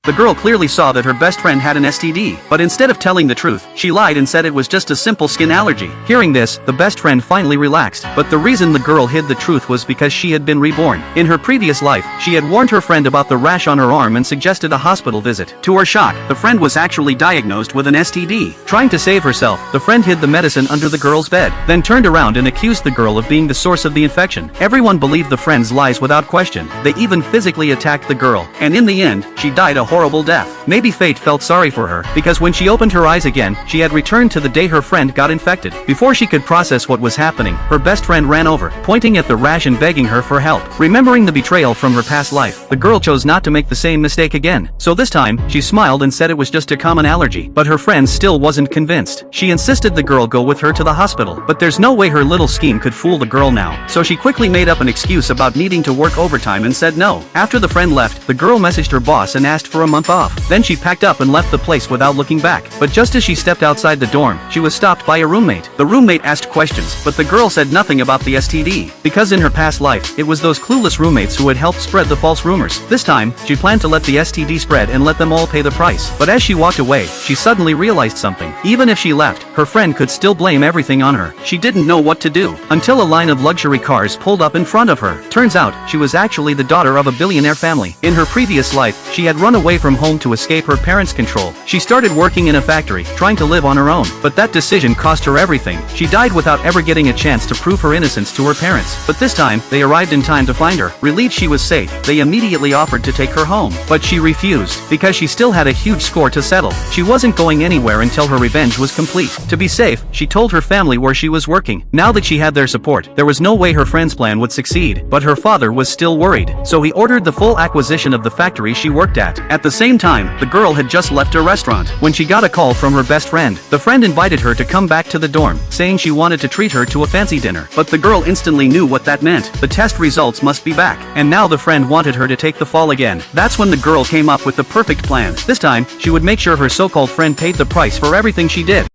The girl clearly saw that her best friend had an STD, but instead of telling the truth, she lied and said it was just a simple skin allergy. Hearing this, the best friend finally relaxed, but the reason the girl hid the truth was because she had been reborn. In her previous life, she had warned her friend about the rash on her arm and suggested a hospital visit. To her shock, the friend was actually diagnosed with an STD. Trying to save herself, the friend hid the medicine under the girl's bed, then turned around and accused the girl of being the source of the infection. Everyone believed the friend's lies without question. They even physically attacked the girl, and in the end, she died a horrible death. Maybe fate felt sorry for her, because when she opened her eyes again, she had returned to the day her friend got infected. Before she could process what was happening, her best friend ran over, pointing at the rash and begging her for help. Remembering the betrayal from her past life, the girl chose not to make the same mistake again. So this time, she smiled and said it was just a common allergy, but her friend still wasn't convinced. She insisted the girl go with her to the hospital, but there's no way her little scheme could fool the girl now, so she quickly made up an excuse about needing to work overtime and said no. After the friend left, the girl messaged her boss and asked for a month off. Then she packed up and left the place without looking back. But just as she stepped outside the dorm, she was stopped by a roommate. The roommate asked questions, but the girl said nothing about the STD, because in her past life, it was those clueless roommates who had helped spread the false rumors. This time, she planned to let the STD spread and let them all pay the price. But as she walked away, she suddenly realized something. Even if she left, her friend could still blame everything on her. She didn't know what to do, until a line of luxury cars pulled up in front of her. Turns out, she was actually the daughter of a billionaire family. In her previous life, she had run away from home to escape her parents' control. She started working in a factory, trying to live on her own. But that decision cost her everything. She died without ever getting a chance to prove her innocence to her parents. But this time, they arrived in time to find her. Relieved she was safe, they immediately offered to take her home. But she refused, because she still had a huge score to settle. She wasn't going anywhere until her revenge was complete. To be safe, she told her family where she was working. Now that she had their support, there was no way her friend's plan would succeed. But her father was still worried, so he ordered the full acquisition of the factory she worked at. At the same time, the girl had just left a restaurant when she got a call from her best friend. The friend invited her to come back to the dorm, saying she wanted to treat her to a fancy dinner. But the girl instantly knew what that meant. The test results must be back, and now the friend wanted her to take the fall again. That's when the girl came up with the perfect plan. This time, she would make sure her so-called friend paid the price for everything she did.